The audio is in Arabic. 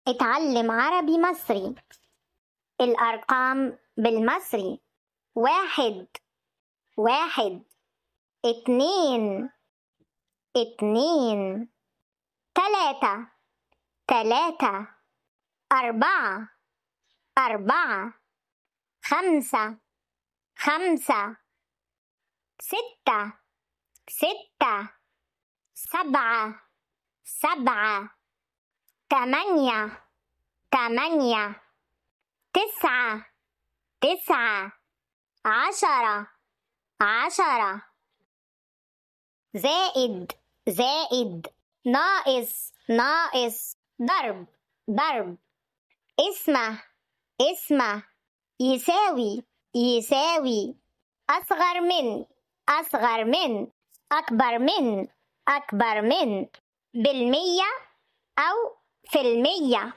اتعلم عربي مصري. الأرقام بالمصري: 1 1 2 2 3 3 4 4 5 5 6 6 7 7 8 8 9 9 10 10 زائد زائد ناقص ناقص ضرب ضرب اسمه اسمه يساوي يساوي أصغر من أصغر من أكبر من أكبر من بالمية أو في المية.